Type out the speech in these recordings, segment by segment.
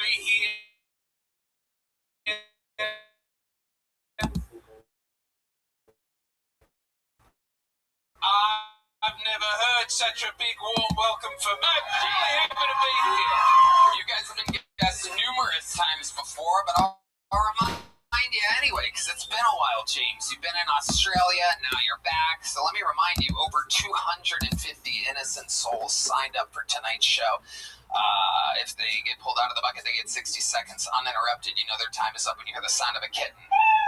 everybody here. I've never heard such a big warm welcome for me. I'm really happy to be here. You guys have been guests numerous times before, but I'll remind you anyway, because it's been a while, James. You've been in Australia, now you're back. So let me remind you, over 250 innocent souls signed up for tonight's show. If they get pulled out of the bucket, they get 60 seconds uninterrupted. You know their time is up when you hear the sound of a kitten.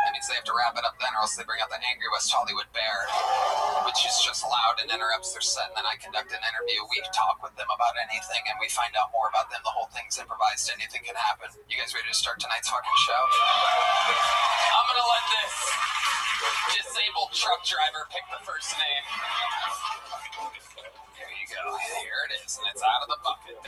That means they have to wrap it up then, or else they bring out the angry West Hollywood bear, which is just loud and interrupts their set. And then I conduct an interview. We talk with them about anything, and we find out more about them. The whole thing's improvised. Anything can happen. You guys ready to start tonight's fucking show? I'm gonna let this disabled truck driver pick the first name. There you go. Here it is, and it's out of the bucket.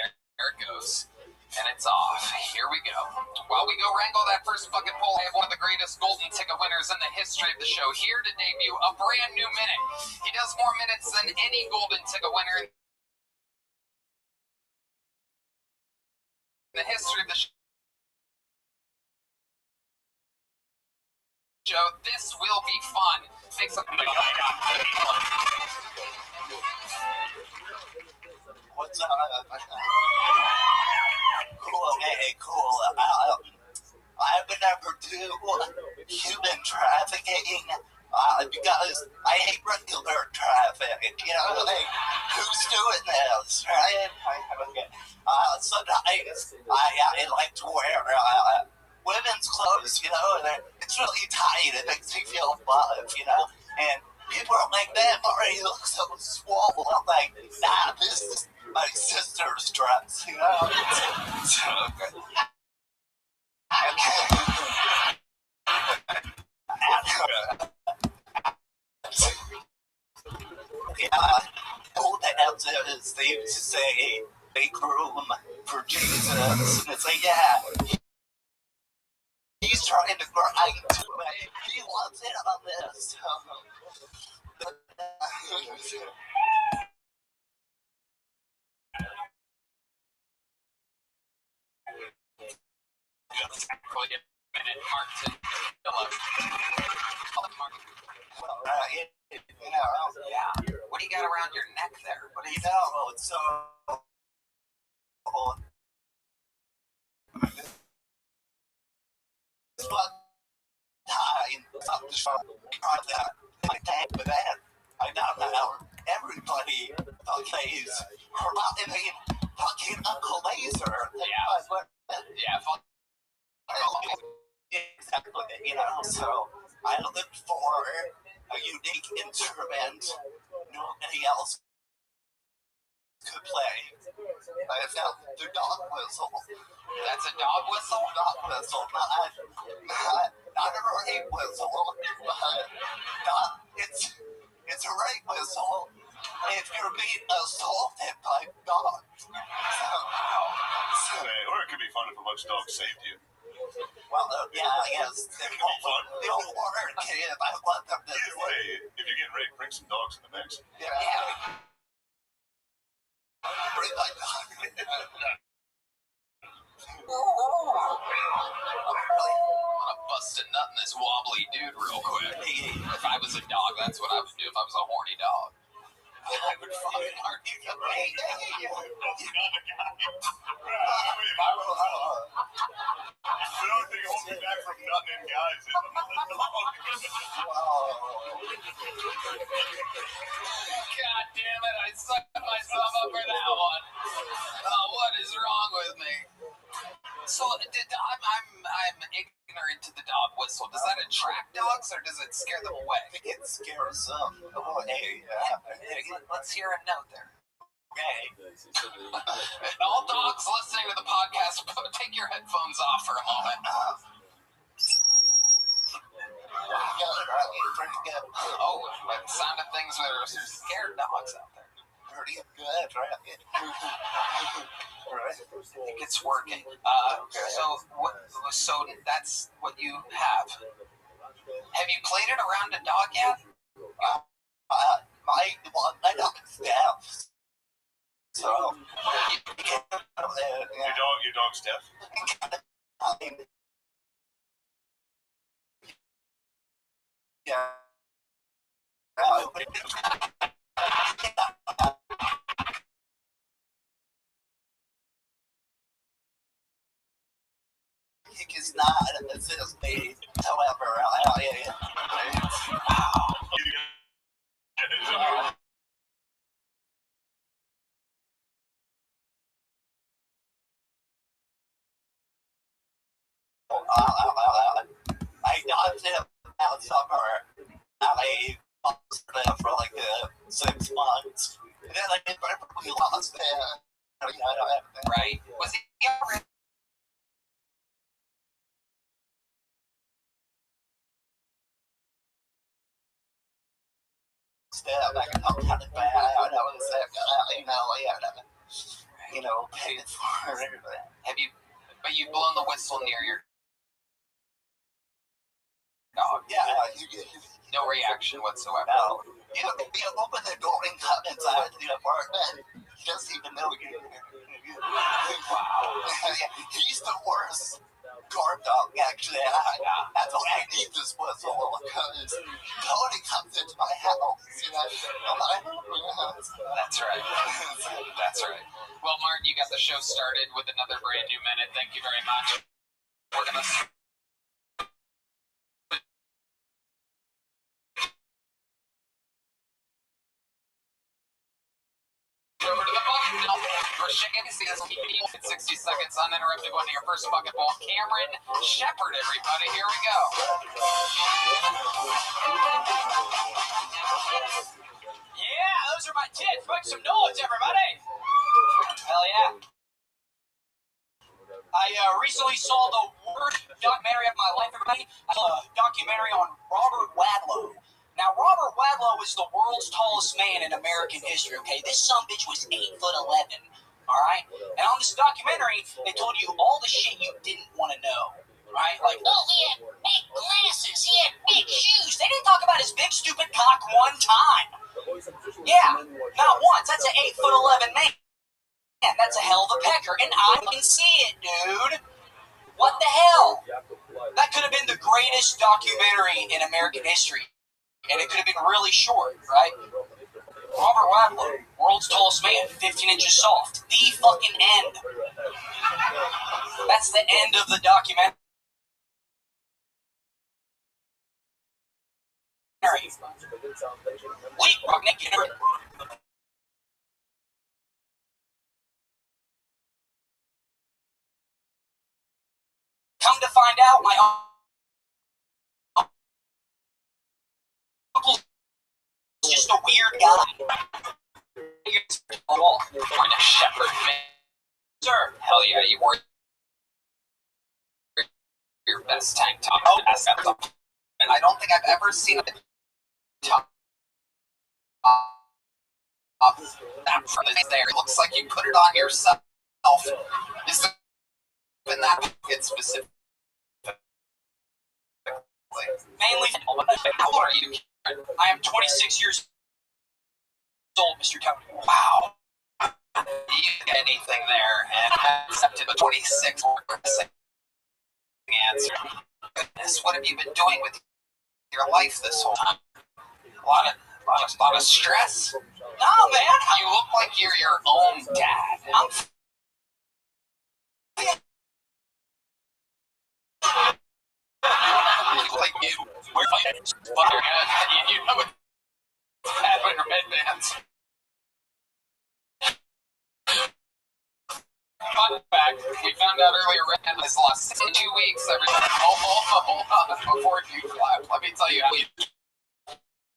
There it goes. And it's off. Here we go. While we go wrangle that first bucket poll, I have one of the greatest golden ticket winners in the history of the show here to debut a brand new minute. He does more minutes than any golden ticket winner in the history of the show. This will be fun. Thanks a What's up? Cool, hey, cool. I would never do human trafficking because I hate regular traffic. You know, like, who's doing this, right? Sometimes I like to wear women's clothes, you know, and it's really tight. It makes me feel buff, you know, and people are like, man, Mario, you look so swole. I'm like, nah, this is my sister's dress, you know? So good. Old answers, they used to say, make room for Jesus. And it's like, yeah, he's trying to grind to it. He wants it on this. Yeah. What do you got around your neck there? What do you know? It's so. I know now everybody plays fucking Uncle Laser. Yeah. Exactly. You know, so I looked for a unique instrument nobody else could play. I found the dog whistle. That's a dog whistle? Dog whistle, not a rape whistle, but it's a rape whistle if you're being assaulted by dogs. Or it could be fun if a bunch of dogs saved you. Well, yeah, I guess they'll work if I want them to. Either way, if you're getting raped, bring some dogs in the mix. Yeah. Bring my dog. I'm gonna bust a nut in this wobbly dude real quick. If I was a dog, that's what I would do if I was a horny dog. I would fucking argue. The only thing holding me back from nutting in guys is I'm not a dog. God damn it, I sucked myself up for that one. Oh, what is wrong with me? So, I'm ignorant to the dog whistle. Does that attract dogs, or does it scare them away? I think it scares them away. Let's hear a note there. Okay. All dogs listening to the podcast, take your headphones off for a moment. Oh, by the sound of things, there are some scared dogs out there. Pretty good, right? I think it's working. So that's what you have. Have you played it around a dog yet? My dog is deaf. So, Your dog dog, Steph? I mean, yeah. Is not assist me. However, I got him out summer. I lost him for like 6 months. And then I probably lost him. Right? Was he ever Step back and I'm kind of bad. I know it's pay it for it. have you but you've blown the whistle near your dog? Yeah, No reaction whatsoever. no. You open the door and come inside the apartment. He doesn't even know you're here. Wow. He's the worst guard dog, actually. That's why I need this whistle, because Tony comes into my house, That's right. That's right. Well, Martin, you got the show started with another brand new minute. Thank you very much. We're gonna over to the bucket now for Chicken Seals. 60 seconds uninterrupted going to your first bucket ball. Cameron Shepard, everybody. Here we go. Yeah, those are my tits. Make some noise, everybody. Hell yeah. I recently saw the worst documentary of my life, everybody. I saw a documentary on Robert Wadlow. Now, Robert Wadlow is the world's tallest man in American history, okay? This sumbitch was 8'11", all right? And on this documentary, they told you all the shit you didn't want to know, right? Like, oh, he had big glasses, he had big shoes. They didn't talk about his big, stupid cock one time. Yeah, not once. That's an 8'11" man. That's a hell of a pecker, and I can see it, dude. What the hell? That could have been the greatest documentary in American history. And it could have been really short, right? Robert Wadlow, world's tallest man, 15 inches soft. The fucking end. That's the end of the documentary. Wait, Rockneck, come to find out, my uncle's just a weird guy. Shepherd, man. Sir, hell yeah, you wore your best tank top. And I don't think I've ever seen a top that from there. It looks like you put it on yourself. Is it that it's specific? Mainly, how old are you? I am 26 years old, Mr. Tony. Wow. You didn't get anything there, and I accepted a 26 answer. Goodness, what have you been doing with your life this whole time? A lot of stress. No, man. You look like you're your own dad. Like you. We're fighting. You know what's happening to headbands. Fun fact, we found out earlier Red has lost 2 weeks hold on, before you clap. Let me tell you how you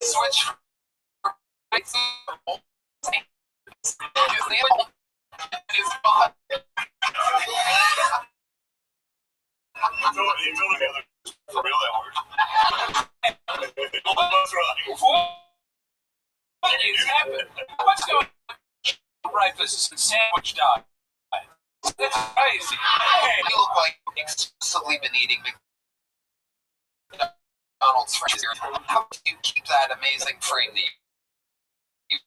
switch from his body. You told me for real that word. What's wrong? What is happening? What's going on? Breakfast and sandwich diet. That's crazy. Hey, you look like you've exclusively been eating McDonald's for years. How do you keep that amazing frame that you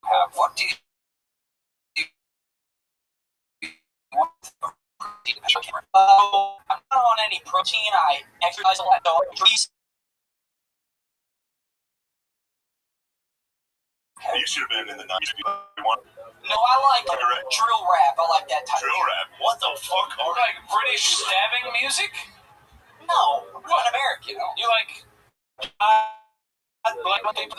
have? What do you I'm not on any protein. I exercise a lot. So You should have been in the 90s. no, I like drill rap. I like that type Drill of rap? What the fuck? You like British stabbing music? No, I'm an American. You like black people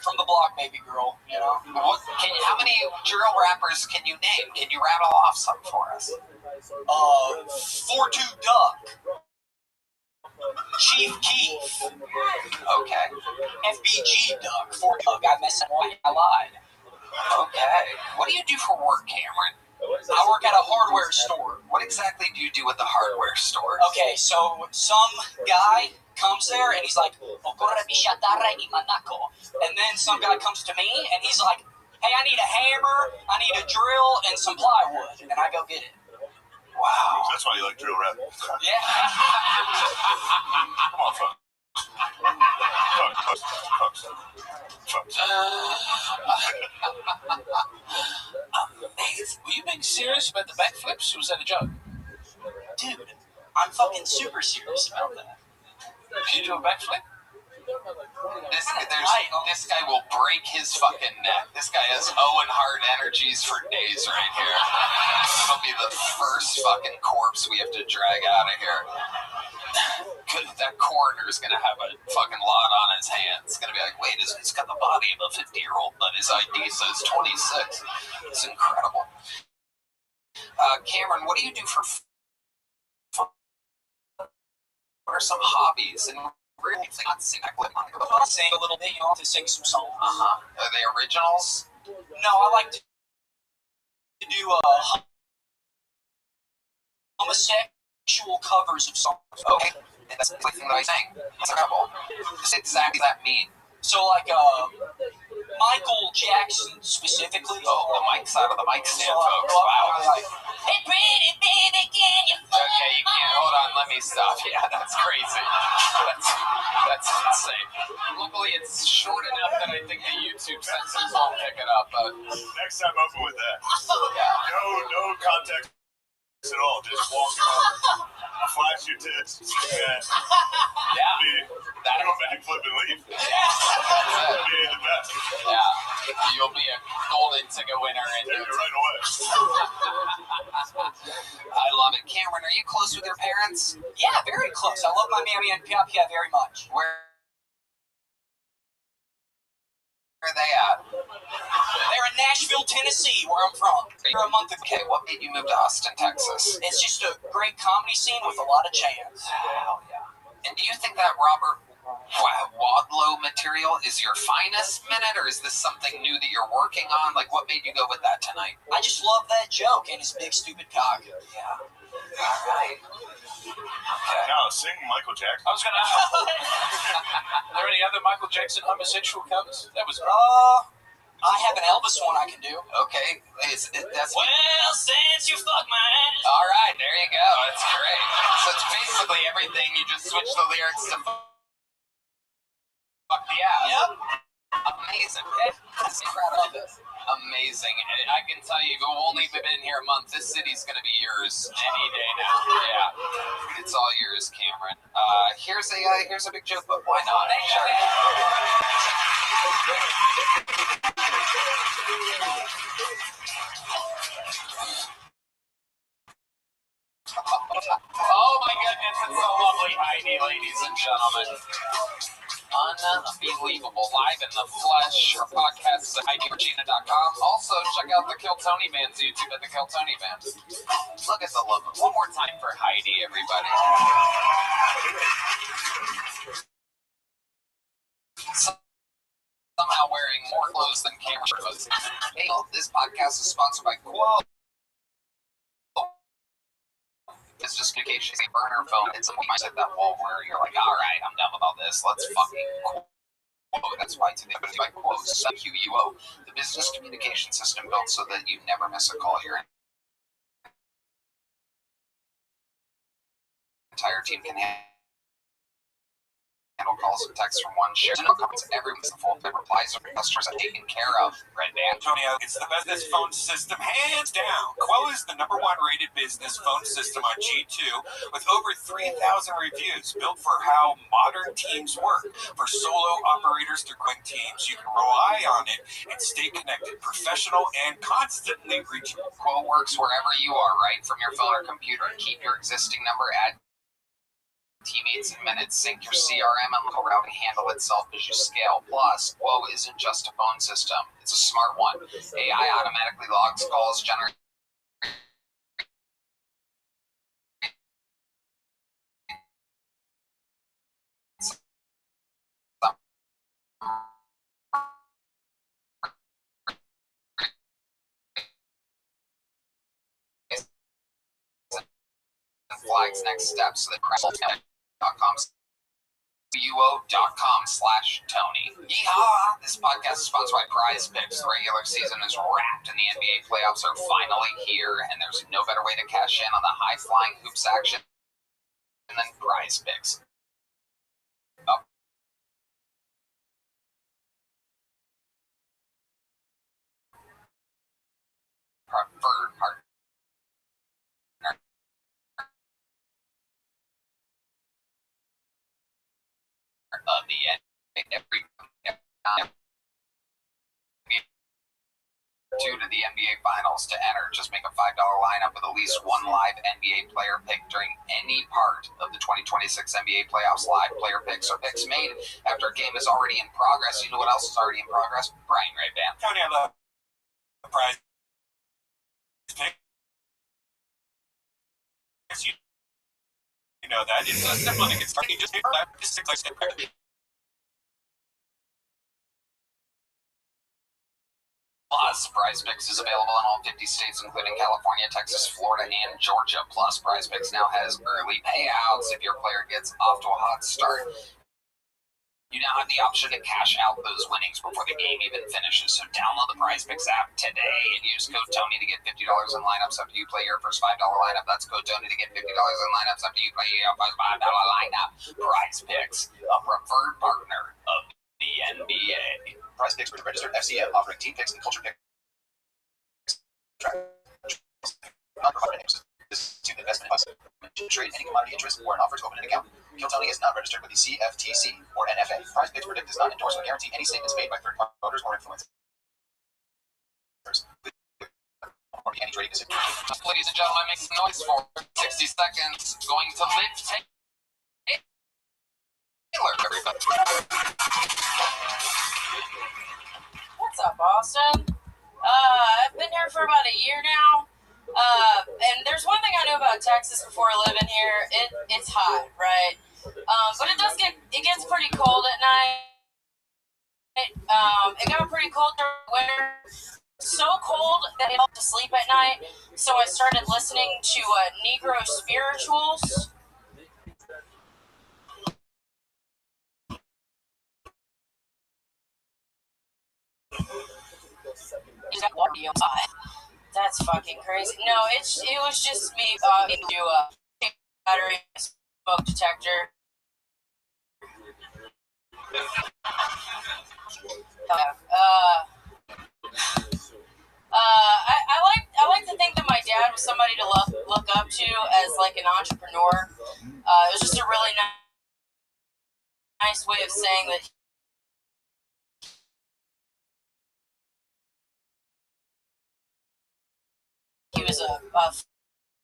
From the block, baby girl, you know? How many drill rappers can you name? Can you rattle off some for us? 4-2 Duck. Chief Keef. Okay. FBG Duck. 4 Duck. I messed up. I lied. Okay. What do you do for work, Cameron? I work at a hardware store. What exactly do you do at the hardware store? Okay, so some guy comes there and he's like, and then some guy comes to me and he's like, hey, I need a hammer, I need a drill, and some plywood, and I go get it. Wow. That's why you like drill rap. Yeah. Come on, fuck. Amazing. Were you being serious about the backflips, or was that a joke? Dude, I'm fucking super serious about that. Did you do a backflip? This guy will break his fucking neck. This guy has Owen Hart energies for days right here. It'll be the first fucking corpse we have to drag out of here. That coroner's gonna have a fucking lot on his hands. It's gonna be like, wait, he's got the body of a 50-year-old, but his ID says 26. It's incredible. Cameron, what do you do for fun? What are some hobbies? And really, not sing. I sing a little bit, you know, to sing some songs. Are they originals? No, I like to do homosexual covers of songs. Okay. And that's the thing that I sang. That's incredible. Just exactly that mean. So, like, Michael Jackson specifically. Oh, the mic's out of the mic stand, folks. Wow. Like, hey, pretty baby, can you Okay, you can't. Hold on, let me stop. Yeah, that's crazy. That's insane. Luckily, it's short enough that I think the YouTube censors won't pick it up. But Next time, open with that. yeah. No context at all. Just walk around, flash your tits, Yeah. that go backflip and leave. Yeah. Be the best. Yeah. You'll be a golden ticket winner in Take no it right away. I love it. Cameron, are you close with your parents? Yeah, very close. I love my mammy and Pia very much. Where are they at? They're in Nashville, Tennessee, where I'm from. Here a month ago. Okay, what made you move to Austin, Texas? It's just a great comedy scene with a lot of chance. Hell yeah. And do you think that Robert Wadlow material is your finest minute, or is this something new that you're working on? Like, what made you go with that tonight? I just love that joke and his big stupid cock. Yeah. All right. Okay. Now, sing Michael Jackson. I was gonna ask. Are there any other Michael Jackson homosexual covers? That was. I have an Elvis one I can do. Okay. That's. Well, since you fucked my ass. All right, there you go. That's great. So it's basically everything. You just switch the lyrics to fuck the ass. Yep. Amazing. That's incredible. Amazing. I can tell you, if you've only been in here a month, this city's going to be yours any day now. Yeah. It's all yours, Cameron. Here's a big joke, but why not? Sure. Oh my goodness, it's so lovely, Heidi, ladies and gentlemen. Unbelievable. Live in the flesh. Our podcast is at HeidiRegina.com. Also, check out the Kill Tony Band's YouTube at the Kill Tony Band. Look at the logo. One more time for Heidi, everybody. Somehow wearing more clothes than Cameron. Hey, this podcast is sponsored by Quo. It's just communication. A burner phone. It's something you set that wall where you're like, all right, I'm done with all this. Let's fucking quote. That's why today, but by quotes, QUO, the business communication system built so that you never miss a call. Your entire team can handle handle calls and texts from one share. No comments everyone's the full replies of customers are taken care of. Red Band. Antonio, it's the best phone system, hands down. Quo is the #1 rated business phone system on G2 with over 3,000 reviews, built for how modern teams work. For solo operators through quick teams, you can rely on it and stay connected, professional, and constantly reachable. Quo works wherever you are, right from your phone or computer. Keep your existing number, add teammates in minutes, sync your CRM and local routing handle itself as you scale. Plus, Quo isn't just a phone system, it's a smart one. AI automatically logs calls, generates flags next steps so that uo.com/Tony. Yeehaw! This podcast is sponsored by Prize Picks. The regular season is wrapped and the NBA playoffs are finally here, and there's no better way to cash in on the high-flying hoops action than Prize Picks. Preferred partner of the to the NBA Finals. To enter, just make a $5 lineup with at least one live NBA player pick during any part of the 2026 NBA playoffs. Live player picks are picks made after a game is already in progress. You know what else is already in progress? Brian Ray Band. Tony, I love the Prize Picks. You know that. It's simple to get started. You just take that. Just take like Plus, Prize Picks is available in all 50 states, including California, Texas, Florida, and Georgia. Plus, Prize Picks now has early payouts if your player gets off to a hot start. You now have the option to cash out those winnings before the game even finishes. So download the Prize Picks app today and use code Tony to get $50 in lineups after you play your first $5 lineup. That's code Tony to get $50 in lineups after you play your first $5 lineup. Prize Picks, a preferred partner of the NBA. Prize Picks with a registered FCM offering team picks and culture picks. Non-provided names. This is investment advice. Trade any commodity interest or an offer to open an account. Kill Tony is not registered with the CFTC or NFA. Prize Picks Predict does not endorse or guarantee any statements made by third voters or influencers. Any trading decision. Ladies and gentlemen, make some noise for 60 seconds. Going to live Taylor, everybody. What's up, Austin? I've been here for about a year now. And there's one thing I knew about Texas before living here. It's hot, right? But it gets pretty cold at night. It got pretty cold during winter. So cold that I helped to sleep at night. So I started listening to Negro spirituals. That's fucking crazy. No, it was just me talking to a battery smoke detector. I like to think that my dad was somebody to look up to as like an entrepreneur. It was just a really nice way of saying that he was a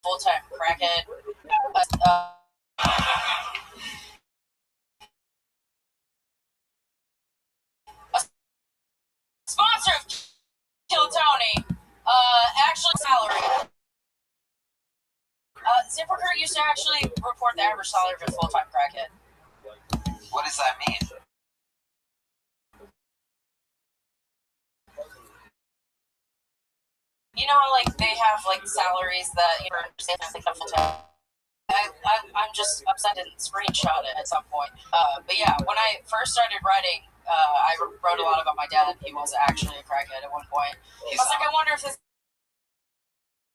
full-time crackhead. A sponsor of Kill Tony, actually salary. ZipRecruiter used to actually report the average salary of a full-time crackhead. What does that mean? You know how, like, they have, like, salaries that, you know, like a full-time. I'm just upset I didn't screenshot it at some point. But yeah, when I first started writing, I wrote a lot about my dad. He was actually a crackhead at one point. I was like, I wonder if this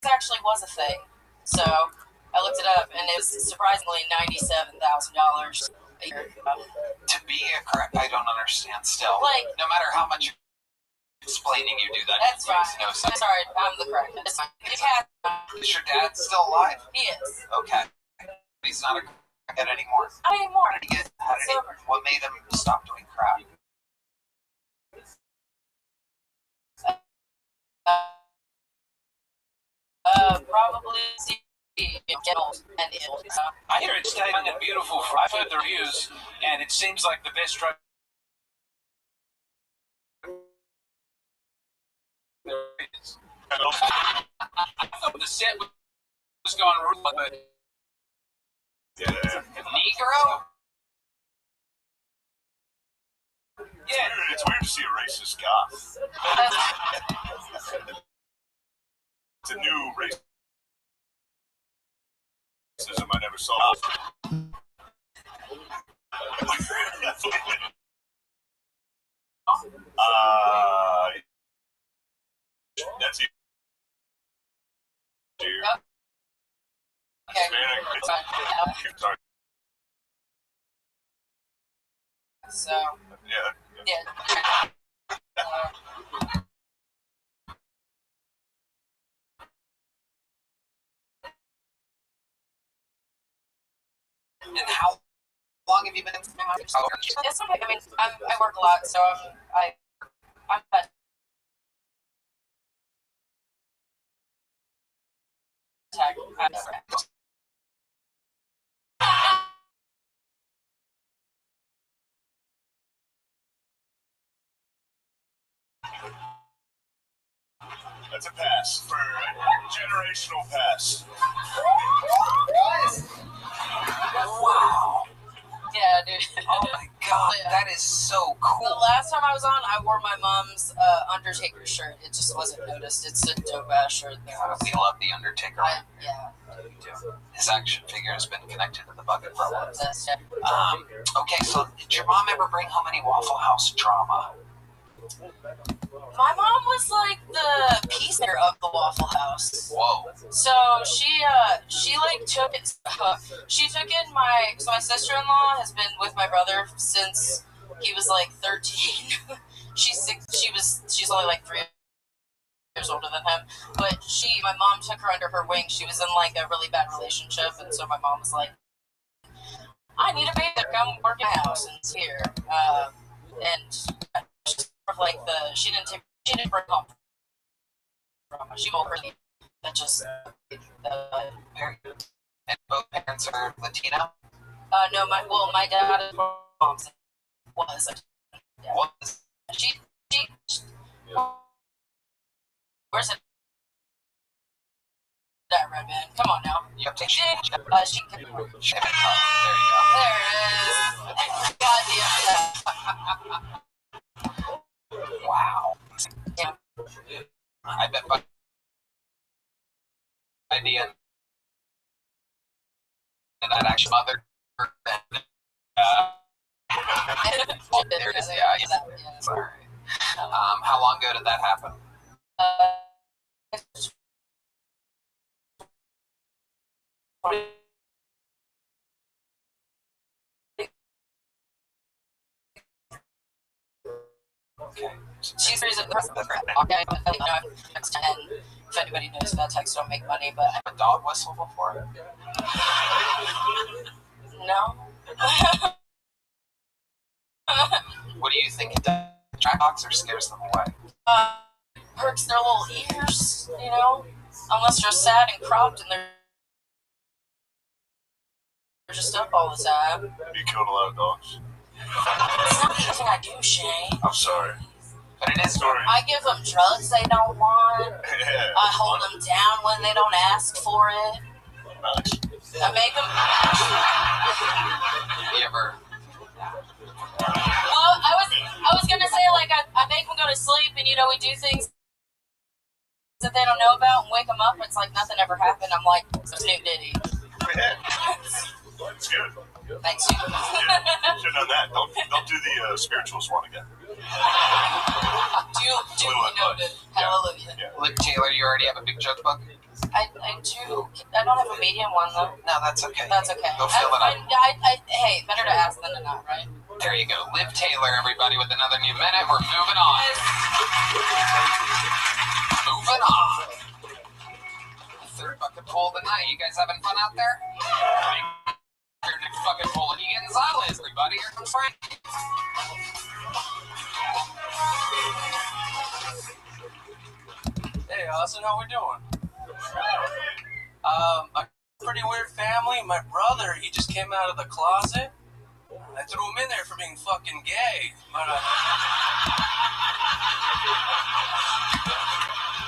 actually was a thing. So I looked it up, and it was surprisingly $97,000 a year. To be a correct? I don't understand still. Like, no matter how much explaining you do, that that's right. makes no sense. Sorry, I'm the correct. It's fine. His cat. Is your dad still alive? He is. Okay. He's not a crackhead anymore. Not anymore. What made him stop doing crack? Probably get old and ill. I hear it's young and beautiful. I've heard the reviews, and it seems like the best drug there is. I thought the set was going wrong, but Negro? Yeah, It's weird to see a racist goth. It's a new racism I never saw. That's it. Okay. Sorry. So, Yeah. yeah. and how long have you been in It's okay. I mean, I work a lot, so I'm tech. That's a pass for generational pass. Wow. Yeah, dude. Oh my god, Yeah. that is so The cool. last time I was on, I wore my mom's Undertaker shirt. It just wasn't noticed. It's a dope ass shirt. God, we love The Undertaker. Yeah. His action figure has been connected to the bucket for a while. That's, Okay, so did your mom ever bring home any Waffle House drama? my mom was like the peacemaker of the Waffle House. Whoa. So she like took it. She took in my sister-in-law has been with my brother since he was like 13. She's only like 3 years older than him. But my mom took her under her wing. She was in like a really bad relationship, and so my mom was like, "I need a babysitter. Come work in my house and it's here." And like she didn't bring home from she told her that just And both parents are Latino? no, my dad is mom's was yeah. Was? She where's it? That red man. Come on now. You have to She there you go. there it is. Goddamn that. Wow. Yeah. I bet by idea and that actually mother there it is, yeah. Sorry. How long ago did that happen? Okay. She's raised at the and if anybody knows that techs don't make money, but A dog whistle before? no. What do you think it does? Track dogs or scares them away? Hurts their little ears, you know? Unless they're sad and cropped and they're just up all the time. Have you killed a lot of dogs? It's not anything I do, Shay. I'm sorry. But it is Sorry. I give them drugs they don't want. Yeah. I hold them down when they don't ask for it. Nice. I make them. You ever? Well, I was gonna say like I make them go to sleep and you know we do things that they don't know about and wake them up. It's like nothing ever happened. I'm like Snoop Diddy. Yeah. It's good. Thanks you. Yeah. Should have done that. Don't do the spiritualist one again. Do noted. Hallelujah. Yeah. Luke Taylor, you already have a big joke book? I do. I don't have a medium one though. No, that's okay. That's okay. Go fill it up. Hey, better to ask than to not, right? There you go. Liv Taylor, everybody, with another new minute. We're moving on. Moving on. Third bucket pool of the night. You guys having fun out there? Third bucket pool of Gonzalez, everybody. Here comes Frank. Hey, Austin, how we doing? A pretty weird family. My brother, he just came out of the closet. I threw him in there for being fucking gay. But,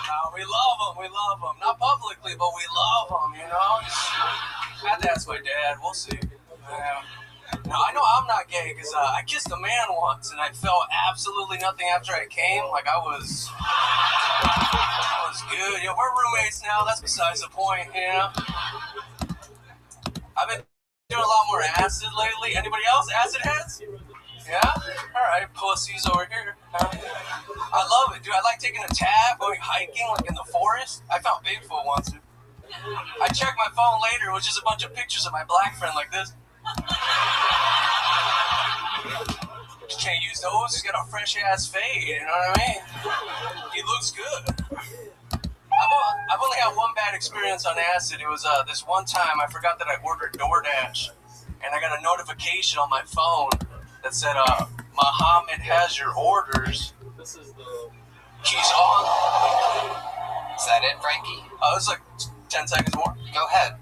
no, we love him. Not publicly, but we love him, you know? Just had to ask my dad. We'll see. Now, I know I'm not gay because I kissed a man once and I felt absolutely nothing after I came. Like, I was good. You know, we're roommates now. That's besides the point, you know? I've been doing a lot more acid lately. Anybody else? Acid heads? Yeah? Alright, pussies over here. I love it, dude. I like taking a tab, going hiking, like in the forest. I found Bigfoot once. I checked my phone later. It was just a bunch of pictures of my black friend like this. Just can't use those. He's got a fresh-ass fade, you know what I mean? He looks good. I've only had one bad experience on acid. It was this one time I forgot that I ordered DoorDash, and I got a notification on my phone that said, Muhammad has your orders. This is the... He's on. Is that it, Frankie? It was like 10 seconds more. Go ahead.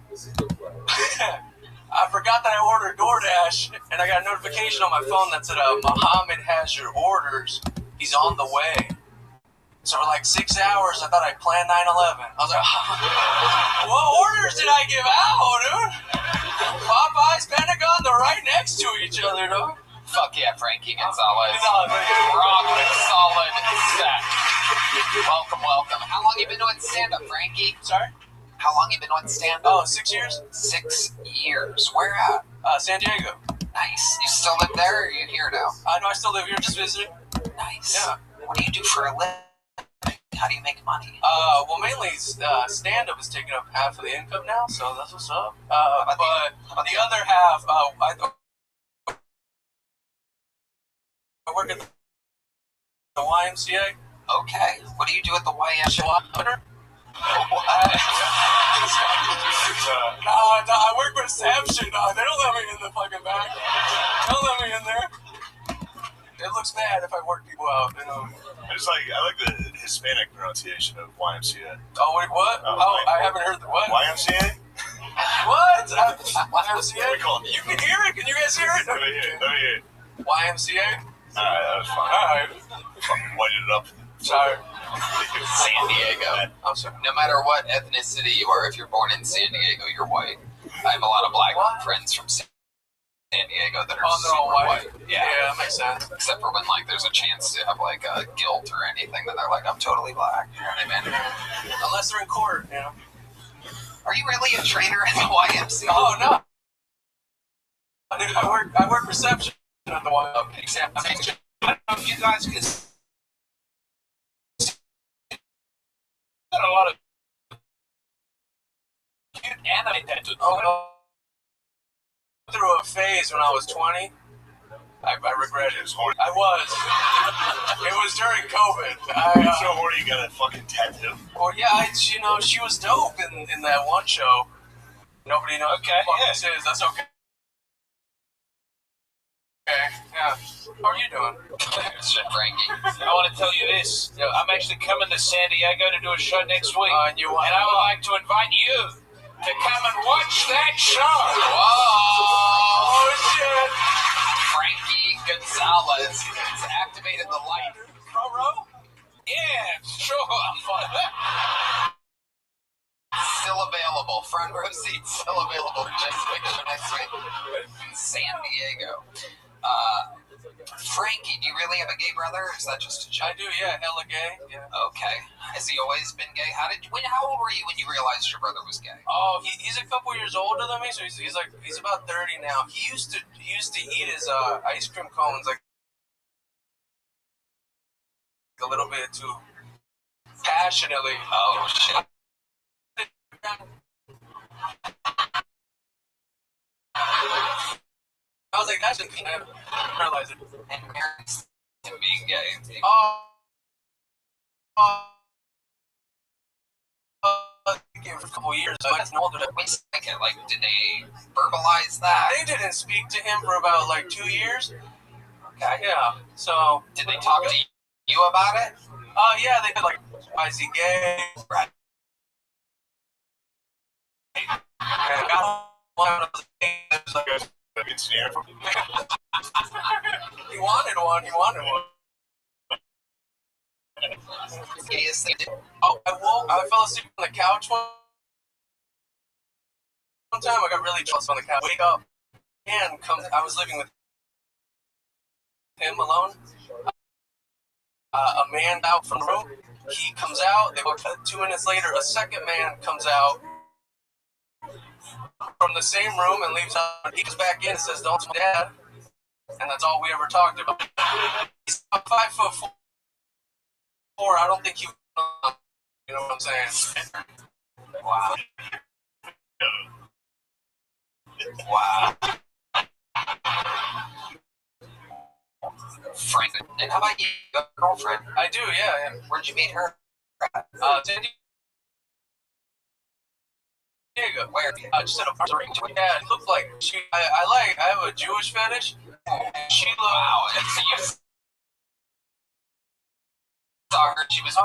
I forgot that I ordered DoorDash, and I got a notification on my phone that said, Muhammad has your orders. He's on the way. So for like 6 hours, I thought I planned 9/11. I was like, what orders did I give out, dude? Popeyes, Pentagon, they're right next to each other, dude. Fuck yeah, Frankie Gonzalez. Rock solid set. Welcome. How long you been doing stand-up, Frankie? Sorry? How long you been doing stand-up? 6 years. 6 years. Where at? San Diego. Nice. You still live there, or are you here now? No, I still live here, just visiting. Nice. Yeah. What do you do for a living? How do you make money? Well, mainly stand-up is taking up half of the income now, so that's what's up. But the other half, I work at the YMCA. Okay. What do you do at the YMCA? No, I work reception. They don't let me in the fucking back. Don't let me in there. It looks bad if I work people out, you know. I like the Hispanic pronunciation of YMCA. Oh, wait, what? I haven't heard the what? YMCA? What? YMCA? We call it. You can hear it? Can you guys hear it? Let me hear it. YMCA? Alright, that was fine. Alright. Fucking whited it up. Sorry. San Diego. I'm sorry. No matter what ethnicity you are, if you're born in San Diego, you're white. I have a lot of black friends from San Diego that are all super white. Yeah, that makes sense. except for when like there's a chance to have like a guilt or anything, then they're like, I'm totally black. You know what I mean? Unless they're in court, you know. Are you really a trainer at the YMCA? Oh, no. I work reception at the YMCA. Okay. I don't know if you guys can got a lot of cute animate that dude. Oh, no. Through a phase when I was 20. I regret it. I was. It was during COVID. So horny you got a fucking tattoo. Well, yeah, she was dope in that one show. Nobody knows Okay, who yeah. this is. That's okay. Okay, yeah. How are you doing? Shit, Frankie. I want to tell you this. I'm actually coming to San Diego to do a show next week. And you want And I would like to invite you to come and watch that show. Whoa! Oh, shit! Frankie Gonzalez has activated the light. Pro-ro? Yeah, sure. Still available. Front row seats still available. Just make sure next week in San Diego. Frankie, do you really have a gay brother, or is that just a joke? I do, yeah. Hella gay. Yeah. Okay. Has he always been gay? How old were you when you realized your brother was gay? Oh, he's a couple years older than me, so he's about 30 now. He used to eat his ice cream cones like a little bit too passionately. Oh shit. I was like, that's just, I didn't realize it. And parents him being gay. For a couple of years, so I didn't know that. Wait a second, like, did they verbalize that? They didn't speak to him for about like 2 years. Okay. Yeah. So. Did they talk to you about it? Yeah, they did like, why is he gay? Right. And I got one of those things like, That means near. he wanted one. Gayest thing to do. Oh, I fell asleep on the couch one time. I got really jealous on the couch. Wake up, and I was living with him alone. A man out from the room. He comes out. They walk 2 minutes later. A second man comes out from the same room and leaves out. He comes back in and says, "Don't tell my dad." And that's all we ever talked about. He's 5'4". I don't think you know what I'm saying. Wow. Wow. Frank, and how about you? You have a girlfriend? I do, yeah. Where'd you meet her? San Diego. Where? Just at a party. Yeah, it looked like she. I have a Jewish fetish. She looked. Wow. So you saw her. She was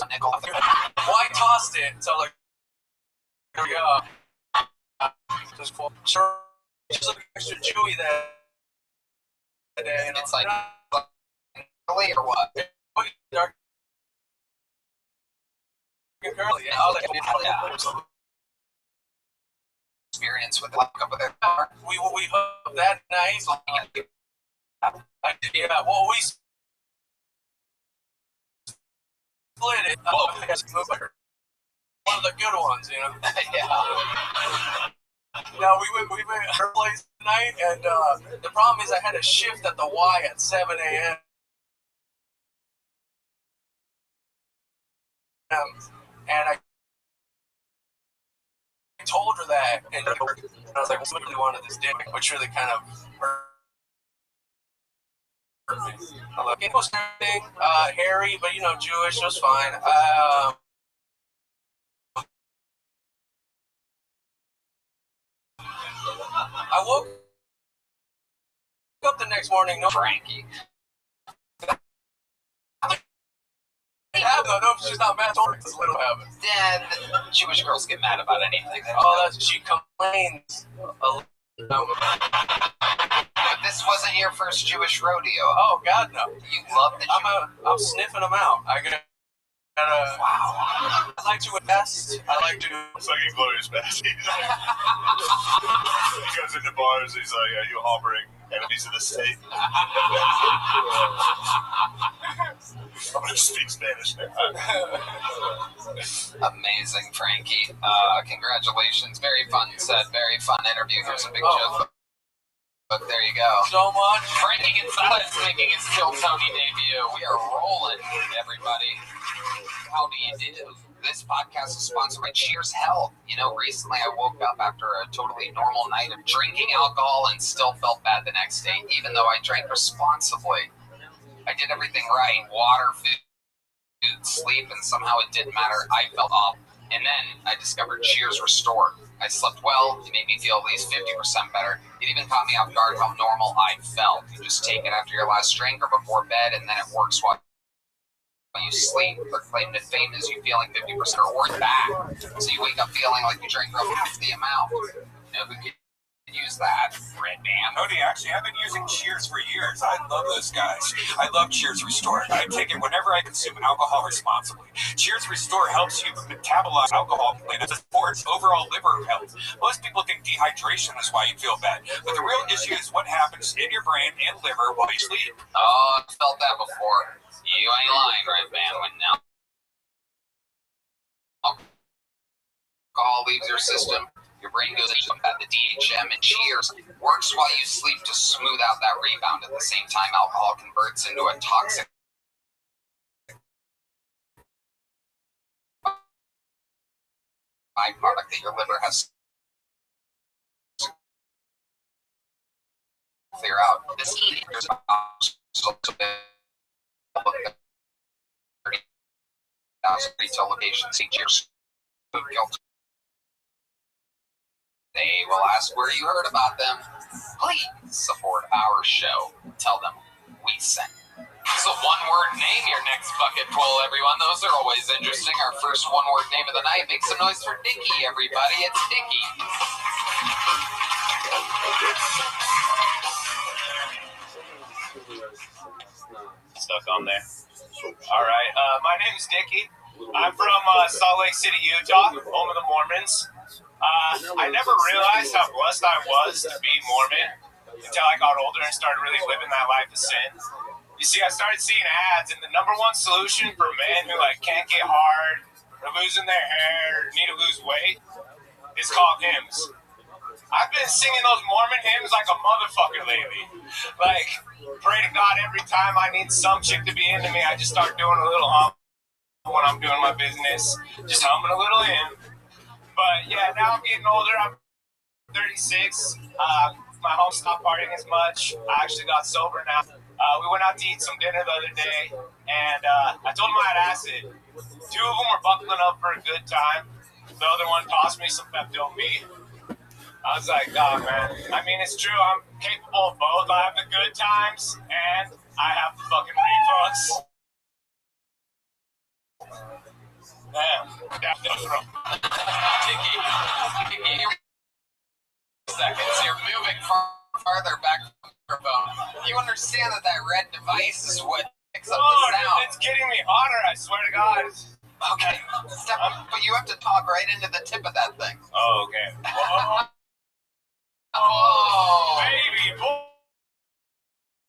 a nickel. Well, I tossed it, so like, here we go. Just cool. Sure. She's looking extra Jewy that day. It's like, really, or what? Dark and curly. Yeah, I was like, Experience with up with it. we hooked that night. I did, yeah. Well, we split it. One of the good ones, you know. Yeah. No, we went at her place tonight, and the problem is I had a shift at the Y at 7 a.m. And I told her that, and I was like, "Well, really wanted this dick," which really kind of hurt me. I'm like, it was everything, hairy, but you know, Jewish, it was fine. I woke up the next morning, no Frankie. No, she's not mad. It's a little habit. Then Jewish girls get mad about anything. Oh, she complains a little. But this wasn't your first Jewish rodeo. Oh God, no. You love the I'm sniffing them out. I gotta. Wow. I like to invest. I like to. It's like Inglorious Bastards. He goes into bars. He's like, "Are you harboring enemies of the state?" I'm gonna speak Spanish now. Amazing, Frankie. Congratulations. Very fun set. Very fun interview. Here's a big joke. But there you go. So much. Frankie Gonzalez making his Kill Tony debut. We are rolling, everybody. How do you do? This podcast is sponsored by Cheers Health. You know, recently I woke up after a totally normal night of drinking alcohol and still felt bad the next day, even though I drank responsibly. I did everything right. Water, food, sleep, and somehow it didn't matter. I felt off. And then I discovered Cheers Restored. I slept well. It made me feel at least 50% better. It even caught me off guard how normal I felt. You just take it after your last drink or before bed, and then it works while you sleep. Their claim to fame is you feeling 50% or back. So you wake up feeling like you drank roughly half the amount. You know who could use that? Red Band. Cody, actually, I've been using Cheers for years. I love those guys. I love Cheers Restore. I take it whenever I consume alcohol responsibly. Cheers Restore helps you metabolize alcohol and it supports overall liver health. Most people think dehydration is why you feel bad, but the real issue is what happens in your brain and liver while you sleep. Oh, I've felt that before. You ain't lying, Red Band. When alcohol leaves your system, your brain goes into that. The DHM and Cheers works while you sleep to smooth out that rebound. At the same time, alcohol converts into a toxic byproduct that your liver has clear out. This there's about 30,000 retail locations each year. They will ask where you heard about them. Please support our show. Tell them we sent. So one-word name your next bucket pool, everyone. Those are always interesting. Our first one-word name of the night. Make some noise for Dickie, everybody. It's Dickie. Stuck on there. All right. My name is Dickie. I'm from Salt Lake City, Utah, home of the Mormons. I never realized how blessed I was to be Mormon until I got older and started really living that life of sin. You see, I started seeing ads, and the number one solution for men who can't get hard, or losing their hair, or need to lose weight, is called hymns. I've been singing those Mormon hymns like a motherfucker lately. Pray to God every time I need some chick to be into me, I just start doing a little hum when I'm doing my business, just humming a little hymn. But yeah, now I'm getting older. I'm 36. My home stopped partying as much. I actually got sober now. We went out to eat some dinner the other day, and I told them I had acid. 2 of them were buckling up for a good time. The other one tossed me some Pepto-Me. I was like, oh, man. I mean, it's true. I'm capable of both. I have the good times, and I have the fucking reflux. Damn. Dickie, seconds. You're moving farther back from the microphone. You understand that red device is what picks up the sound. It's getting me hotter, I swear to God. Okay, but you have to talk right into the tip of that thing. Oh, okay. Oh, baby boy.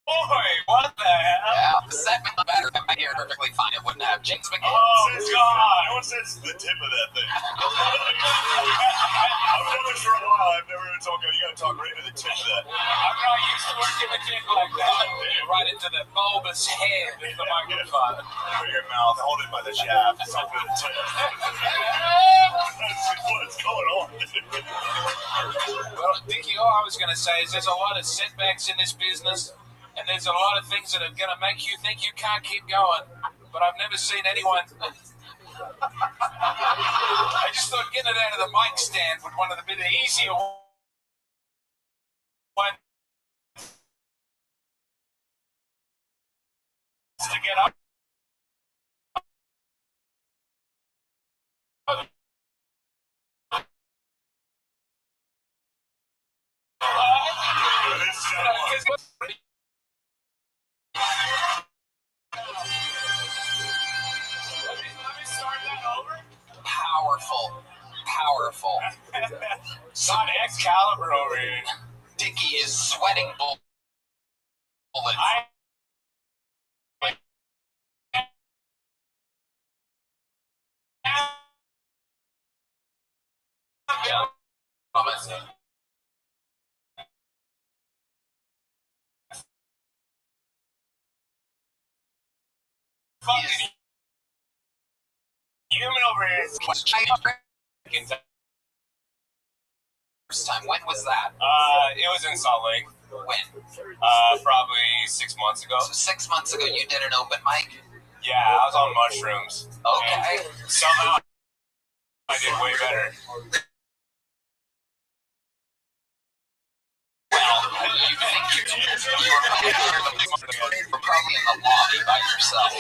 Boy, what the hell? Yeah, the segment better. If I hear it perfectly fine, it wouldn't have James McGinn. Oh, God. No one says the tip of that thing. I've done this for a while. I've never even told you gotta talk right to the tip of that. I'm not used to working with dick like that. Right into the bulbous head of the microphone. Put your mouth, hold it by the shaft, something to the tip. What's going on? Well, Dickie, all I was going to say is there's a lot of setbacks in this business, and there's a lot of things that are going to make you think you can't keep going. But I've never seen anyone. I just thought getting it out of the mic stand would one of the bit easier ones to get up. Powerful. Not Excalibur over here. Dickie is sweating bullets. Fucking human over here. First time. When was that? It was in Salt Lake. When? Probably 6 months ago. So 6 months ago, you did an open mic? Yeah, I was on mushrooms. Okay. And somehow I did way better. Well, you think you did. You were probably in the lobby by yourself.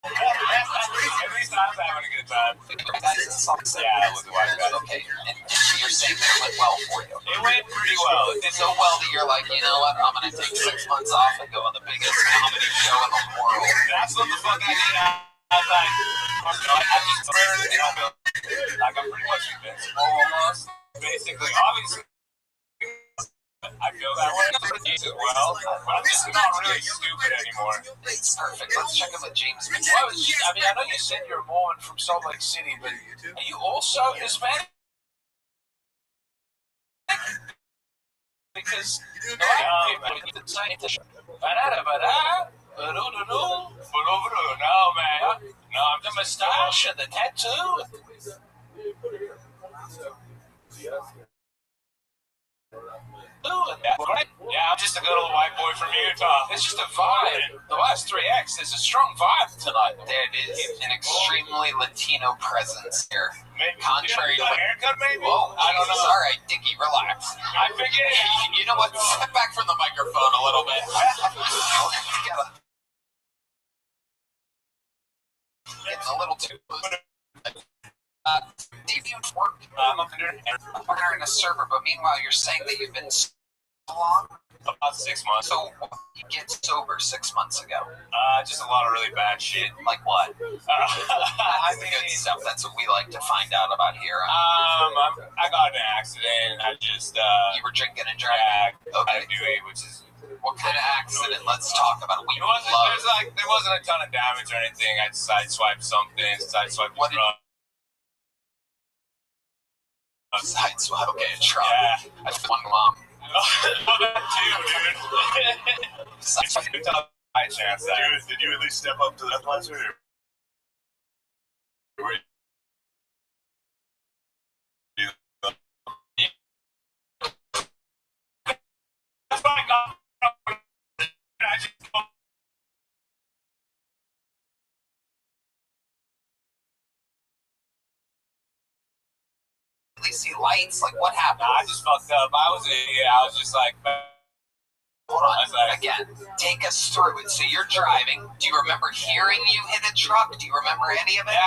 At least I was having a good time. Yeah, it was a while ago. Okay, and you're saying that it went well for you. It went pretty well. It did so well that you're like, you know what, I'm going to take 6 months off and go on the biggest comedy show in the world. That's what the fuck I did. I was like, I'm pretty much invincible almost. Basically, obviously, I feel that way as well, but I'm just not really stupid anymore. It's perfect. Let's check in with James McGinn. Well, I mean, I know you said you're a Mormon from Salt Lake City, but are you also Hispanic? Because a lot of people get the same thing. No, man. No, I'm the mustache and the tattoo. Yeah, I'm just a good old white boy from Utah. It's just a vibe. The last 3X is a strong vibe tonight. There is an extremely Latino presence here. Maybe Contrary to a haircut, maybe? Whoa, I don't know. All right, Dickie, relax. I figured. You know what? Step back from the microphone a little bit. It's a little too close. Deviant work. I'm a partner Partner in a server, but meanwhile, you're saying that you've been so long? about 6 months. So you get sober 6 months ago. Just a lot of really bad shit. Like what? I That's the good stuff. That's what we like to find out about here. I got in an accident. I just You were drinking and driving. yeah, Okay. I do it, which is. What kind of accident? Let's talk about it. We It wasn't, love. there wasn't a ton of damage or anything. I sideswiped something, sideswiped What the did- truck. Sideswipe. Okay, a truck. Yeah. That's one mom. That too, dude. Sideswipe. High chance that. Did you at least step up to the breathalyzer? That's what I got. I just At least see lights. Like what happened? I just fucked up. I was an idiot. I was just like, Hold on. Again, take us through it. So you're driving. Do you remember hearing you hit a truck? Do you remember any of it? yeah,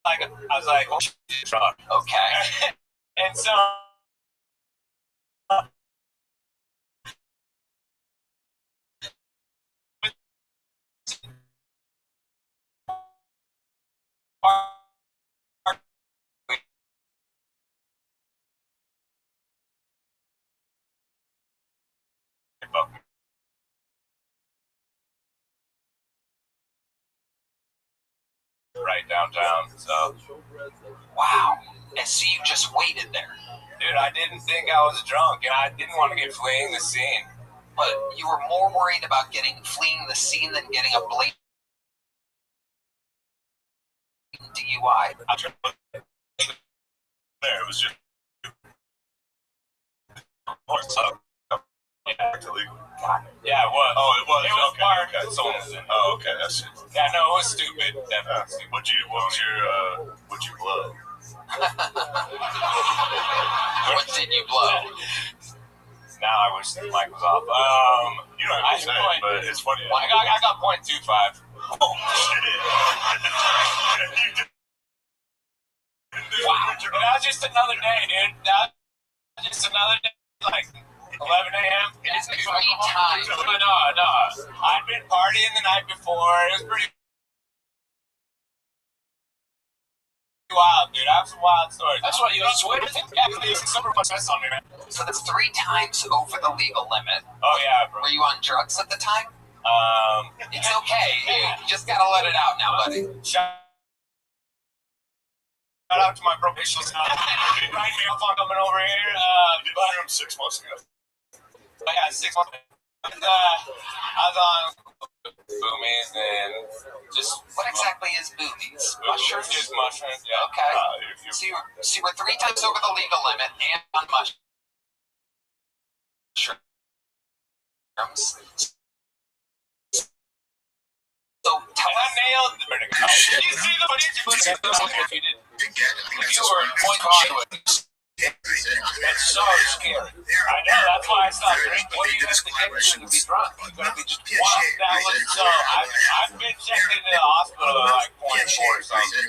I was like, oh shit, truck. Okay. And so. Right downtown, so Wow. And so you just waited there. dude, I didn't think I was drunk, and I didn't want to get fleeing the scene. But you were more worried about fleeing the scene than getting a blatant DUI. I tried There, it was just illegal. yeah, it was. Oh, it was. It was okay. parked. Okay. Someone was in. Oh, okay. That's it. Yeah, no, it was stupid. Definitely stupid. What'd you blow? What did you blow? Now I wish the mic was off. You don't I have to say it, but it's funny. I got 0.25. Oh, shit. Wow. That was just another day, dude. That was just another day, like 11 a.m. It is 3 times. No. I'd been partying the night before. It was pretty wild, dude. I have some wild stories. That's why you don't sweat. Yeah, because some of us on me, man. So that's 3 times over the legal limit. Oh, yeah, bro. Were you on drugs at the time? It's okay. You just gotta let it out now, buddy. Shout out to my probation staff. Right me up on coming over here. You did him 6 months ago. Yeah, 6 months. I was on boomies and just. What exactly is boobies? Mushrooms? Just mushrooms, yeah. Okay. You- So you were 3 times over the legal limit and on mushrooms. So tell And I us. nailed the verdict. Did you see the footage? If you did. If you were in point conduit. It's so scary. I know, that's why I stopped drinking. What do you have to get to be drunk? You gotta be just wild. That was so. I've been checked into the hospital at like 0.4 or something.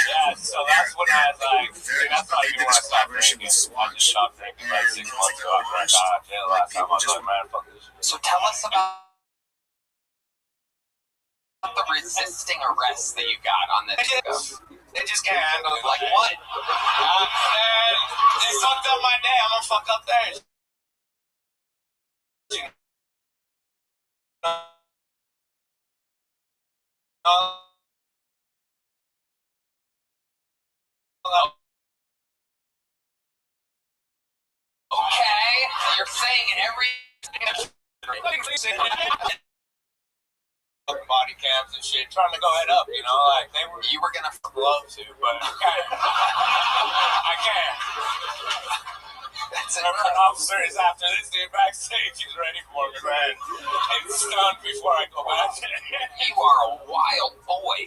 Yeah, so that's when I was like, dude, that's not even when I stopped drinking. I just stopped drinking like 6 months ago. I got out of jail last time. I was like, man, fuck this shit. So tell us about the resisting arrest that you got on this show. They just can't handle it. Like what? And they fucked up my day. I'm gonna fuck up theirs. Okay, you're saying every. Body cams and shit, trying to go head up, you know, like they were. You were gonna. Love to, but I can't. I can't. That's Our incredible. officer is after this dude backstage. He's ready for me, man. I'm stunned before I go back. You are a wild boy.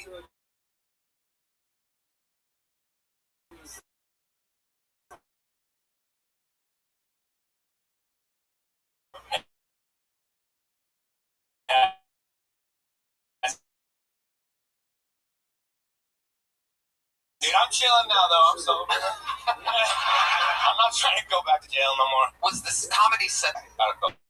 Dude, I'm chilling now, though. I'm sober. I'm not trying to go back to jail no more. Was this comedy set? Gotta go.